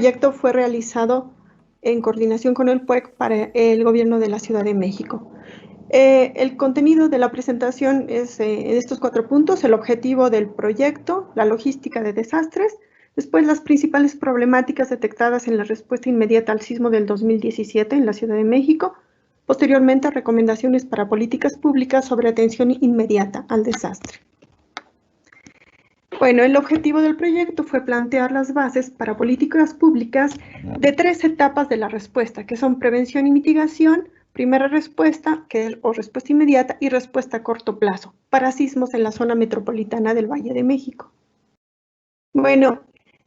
proyecto fue realizado en coordinación con el PUEC para el gobierno de la Ciudad de México. El contenido de la presentación es en estos 4 puntos: el objetivo del proyecto, la logística de desastres, después las principales problemáticas detectadas en la respuesta inmediata al sismo del 2017 en la Ciudad de México, posteriormente recomendaciones para políticas públicas sobre atención inmediata al desastre. Bueno, el objetivo del proyecto fue plantear las bases para políticas públicas de 3 etapas de la respuesta, que son prevención y mitigación, primera respuesta, o respuesta inmediata, y respuesta a corto plazo, para sismos en la zona metropolitana del Valle de México. Bueno,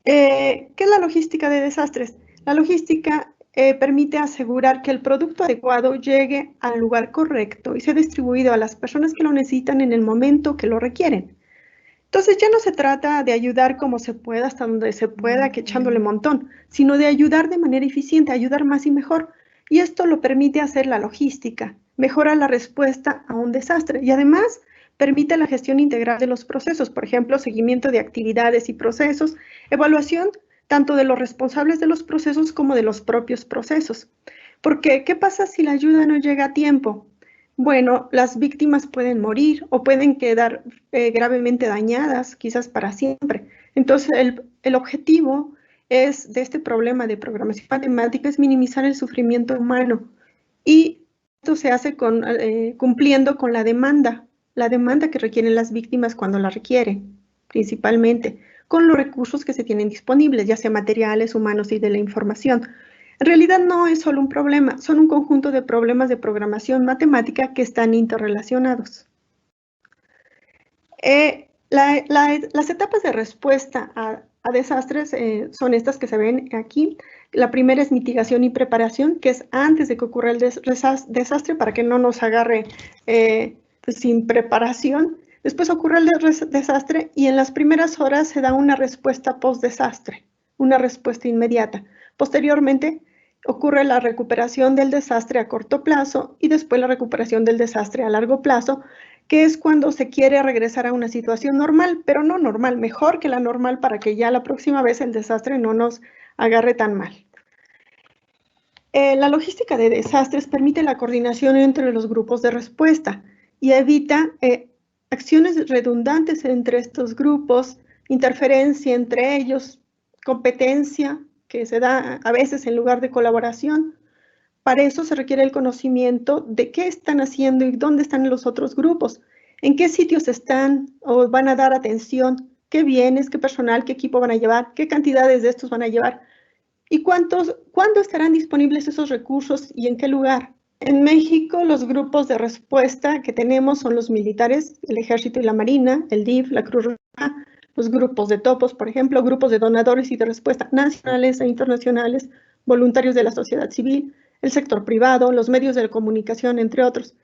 ¿qué es la logística de desastres? La logística permite asegurar que el producto adecuado llegue al lugar correcto y sea distribuido a las personas que lo necesitan en el momento que lo requieren. Entonces ya no se trata de ayudar como se pueda, hasta donde se pueda, que echándole montón, sino de ayudar de manera eficiente, ayudar más y mejor. Y esto lo permite hacer la logística, mejora la respuesta a un desastre y además permite la gestión integral de los procesos, por ejemplo, seguimiento de actividades y procesos, evaluación tanto de los responsables de los procesos como de los propios procesos. Porque, ¿qué pasa si la ayuda no llega a tiempo? Bueno, las víctimas pueden morir o pueden quedar gravemente dañadas, quizás para siempre. Entonces, el objetivo de este problema de programación matemática es minimizar el sufrimiento humano. Y esto se hace cumpliendo con la demanda que requieren las víctimas cuando la requieren, principalmente, con los recursos que se tienen disponibles, ya sea materiales, humanos y de la información. En realidad no es solo un problema, son un conjunto de problemas de programación matemática que están interrelacionados. Las etapas de respuesta a desastres son estas que se ven aquí. La primera es mitigación y preparación, que es antes de que ocurra el desastre, para que no nos agarre pues sin preparación. Después ocurre el desastre y en las primeras horas se da una respuesta post-desastre, una respuesta inmediata. Posteriormente ocurre la recuperación del desastre a corto plazo y después la recuperación del desastre a largo plazo, que es cuando se quiere regresar a una situación normal, pero no normal, mejor que la normal, para que ya la próxima vez el desastre no nos agarre tan mal. La logística de desastres permite la coordinación entre los grupos de respuesta y evita acciones redundantes entre estos grupos, interferencia entre ellos, competencia que se da a veces en lugar de colaboración. Para eso se requiere el conocimiento de qué están haciendo y dónde están los otros grupos, en qué sitios están o van a dar atención, qué bienes, qué personal, qué equipo van a llevar, qué cantidades de estos van a llevar y cuándo estarán disponibles esos recursos y en qué lugar. En México, los grupos de respuesta que tenemos son los militares, el Ejército y la Marina, el DIF, la Cruz Roja, los grupos de topos, por ejemplo, grupos de donadores y de respuesta nacionales e internacionales, voluntarios de la sociedad civil, el sector privado, los medios de comunicación, entre otros.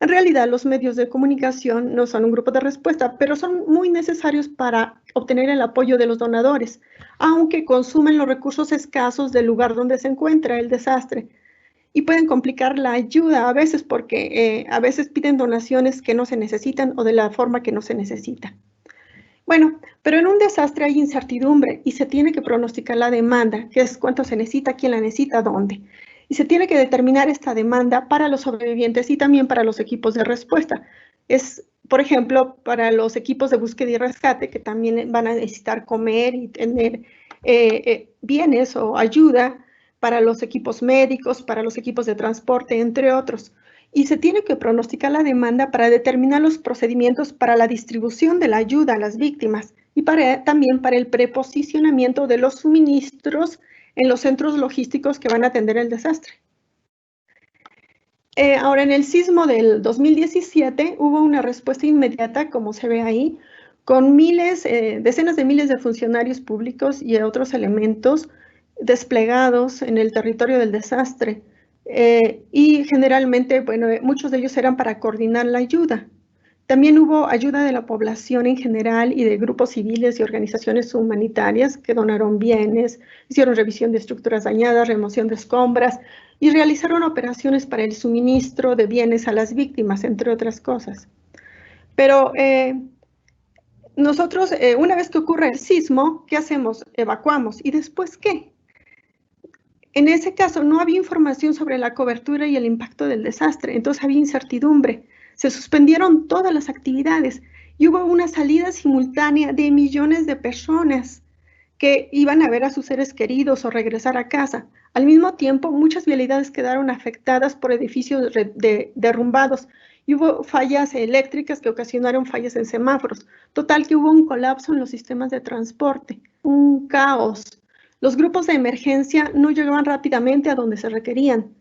En realidad, los medios de comunicación no son un grupo de respuesta, pero son muy necesarios para obtener el apoyo de los donadores, aunque consumen los recursos escasos del lugar donde se encuentra el desastre. Y pueden complicar la ayuda a veces porque a veces piden donaciones que no se necesitan o de la forma que no se necesita. Bueno, pero en un desastre hay incertidumbre y se tiene que pronosticar la demanda, que es cuánto se necesita, quién la necesita, dónde. Y se tiene que determinar esta demanda para los sobrevivientes y también para los equipos de respuesta. Es, por ejemplo, para los equipos de búsqueda y rescate, que también van a necesitar comer y tener bienes o ayuda, para los equipos médicos, para los equipos de transporte, entre otros. Y se tiene que pronosticar la demanda para determinar los procedimientos para la distribución de la ayuda a las víctimas y también para el preposicionamiento de los suministros en los centros logísticos que van a atender el desastre. Ahora, en el sismo del 2017 hubo una respuesta inmediata, como se ve ahí, con decenas de miles de funcionarios públicos y otros elementos desplegados en el territorio del desastre. Y generalmente, bueno, muchos de ellos eran para coordinar la ayuda. También hubo ayuda de la población en general y de grupos civiles y organizaciones humanitarias que donaron bienes, hicieron revisión de estructuras dañadas, remoción de escombras y realizaron operaciones para el suministro de bienes a las víctimas, entre otras cosas. Pero nosotros, una vez que ocurre el sismo, ¿qué hacemos? Evacuamos. ¿Y después qué? En ese caso no había información sobre la cobertura y el impacto del desastre, entonces había incertidumbre. Se suspendieron todas las actividades y hubo una salida simultánea de millones de personas que iban a ver a sus seres queridos o regresar a casa. Al mismo tiempo, muchas vialidades quedaron afectadas por edificios derrumbados y hubo fallas eléctricas que ocasionaron fallas en semáforos. Total que hubo un colapso en los sistemas de transporte, un caos. Los grupos de emergencia no llegaban rápidamente a donde se requerían.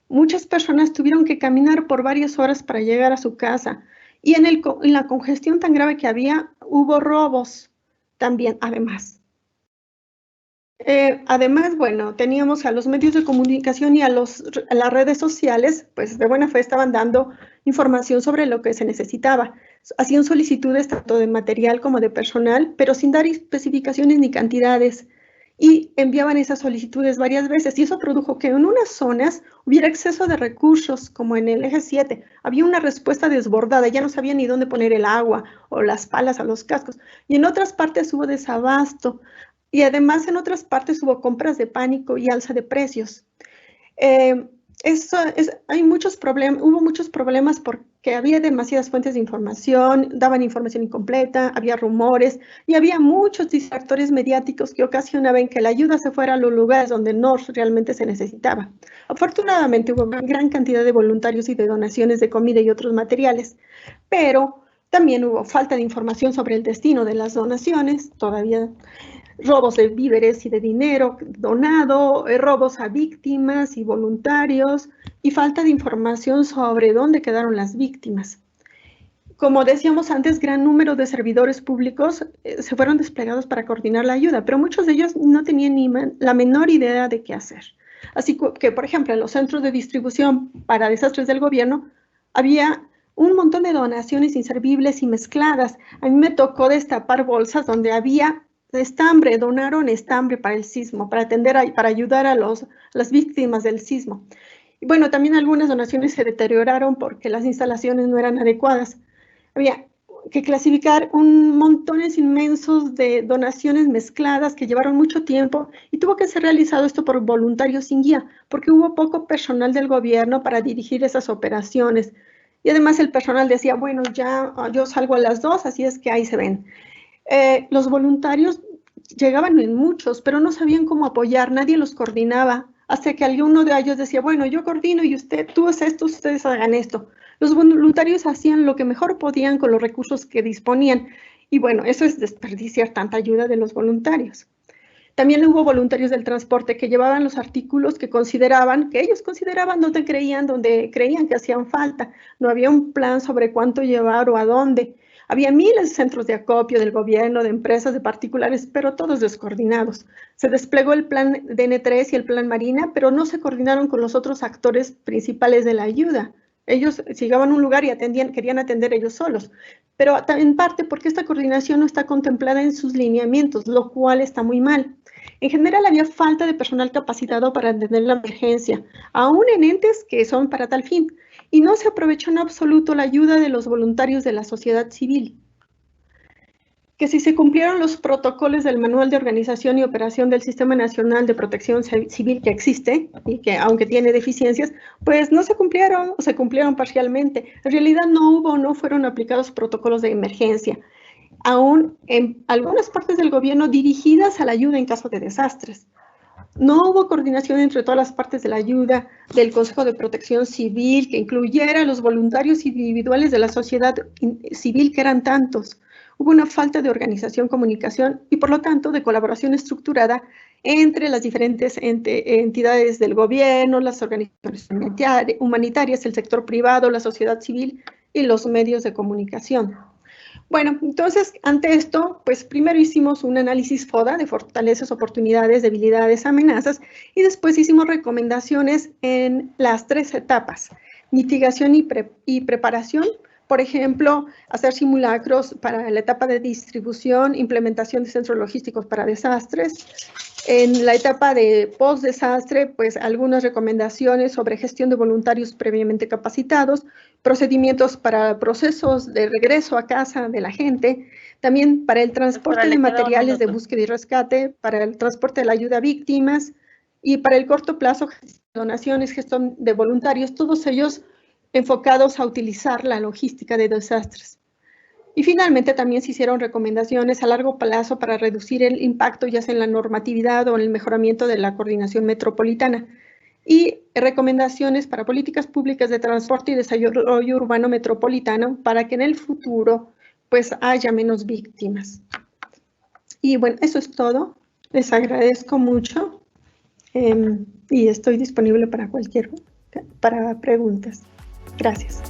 Muchas personas tuvieron que caminar por varias horas para llegar a su casa. Y en la congestión tan grave que había, hubo robos también, además. Además, bueno, teníamos a los medios de comunicación y a las redes sociales, pues de buena fe estaban dando información sobre lo que se necesitaba. Hacían solicitudes tanto de material como de personal, pero sin dar especificaciones ni cantidades. Y enviaban esas solicitudes varias veces. Y eso produjo que en unas zonas hubiera exceso de recursos, como en el eje 7. Había una respuesta desbordada, ya no sabían ni dónde poner el agua o las palas a los cascos. Y en otras partes hubo desabasto. Y además en otras partes hubo compras de pánico y alza de precios. Hubo muchos problemas porque había demasiadas fuentes de información, daban información incompleta, había rumores y había muchos distractores mediáticos que ocasionaban que la ayuda se fuera a los lugares donde no realmente se necesitaba. Afortunadamente hubo una gran cantidad de voluntarios y de donaciones de comida y otros materiales, pero también hubo falta de información sobre el destino de las donaciones, todavía robos de víveres y de dinero donado, robos a víctimas y voluntarios y falta de información sobre dónde quedaron las víctimas. Como decíamos antes, gran número de servidores públicos se fueron desplegados para coordinar la ayuda, pero muchos de ellos no tenían ni la menor idea de qué hacer. Así que, por ejemplo, en los centros de distribución para desastres del gobierno había un montón de donaciones inservibles y mezcladas. A mí me tocó destapar bolsas donde había estambre, donaron estambre para el sismo, para ayudar a las víctimas del sismo. Y bueno, también algunas donaciones se deterioraron porque las instalaciones no eran adecuadas. Había que clasificar montones inmensos de donaciones mezcladas que llevaron mucho tiempo y tuvo que ser realizado esto por voluntarios sin guía, porque hubo poco personal del gobierno para dirigir esas operaciones. Y además el personal decía, bueno, ya yo salgo a las 2, así es que ahí se ven. Los voluntarios llegaban en muchos, pero no sabían cómo apoyar, nadie los coordinaba, hasta que alguno de ellos decía, bueno, yo coordino y tú haces esto, ustedes hagan esto. Los voluntarios hacían lo que mejor podían con los recursos que disponían, y bueno, eso es desperdiciar tanta ayuda de los voluntarios. También hubo voluntarios del transporte que llevaban los artículos que ellos consideraban donde creían que hacían falta. No había un plan sobre cuánto llevar o a dónde. Había miles de centros de acopio del gobierno, de empresas, de particulares, pero todos descoordinados. Se desplegó el plan DN3 y el plan Marina, pero no se coordinaron con los otros actores principales de la ayuda. Ellos llegaban a un lugar y querían atender ellos solos, pero en parte porque esta coordinación no está contemplada en sus lineamientos, lo cual está muy mal. En general había falta de personal capacitado para atender la emergencia, aún en entes que son para tal fin, y no se aprovechó en absoluto la ayuda de los voluntarios de la sociedad civil. Que si se cumplieron los protocolos del Manual de Organización y Operación del Sistema Nacional de Protección Civil que existe, y que aunque tiene deficiencias, pues no se cumplieron o se cumplieron parcialmente. En realidad no fueron aplicados protocolos de emergencia, aún en algunas partes del gobierno dirigidas a la ayuda en caso de desastres. No hubo coordinación entre todas las partes de la ayuda, del Consejo de Protección Civil, que incluyera a los voluntarios individuales de la sociedad civil, que eran tantos. Hubo una falta de organización, comunicación y, por lo tanto, de colaboración estructurada entre las diferentes entidades del gobierno, las organizaciones humanitarias, el sector privado, la sociedad civil y los medios de comunicación. Bueno, entonces, ante esto, pues primero hicimos un análisis FODA de fortalezas, oportunidades, debilidades, amenazas, y después hicimos recomendaciones en las 3 etapas: mitigación y preparación. Por ejemplo, hacer simulacros para la etapa de distribución, implementación de centros logísticos para desastres. En la etapa de post-desastre, pues algunas recomendaciones sobre gestión de voluntarios previamente capacitados, procedimientos para procesos de regreso a casa de la gente, también para el transporte de materiales de búsqueda y rescate, para el transporte de la ayuda a víctimas, Y para el corto plazo, donaciones, gestión de voluntarios, todos ellos enfocados a utilizar la logística de desastres. Y finalmente también se hicieron recomendaciones a largo plazo para reducir el impacto ya sea en la normatividad o en el mejoramiento de la coordinación metropolitana. Y recomendaciones para políticas públicas de transporte y desarrollo urbano metropolitano para que en el futuro pues haya menos víctimas. Y bueno, eso es todo. Les agradezco mucho y estoy disponible para preguntas. Gracias.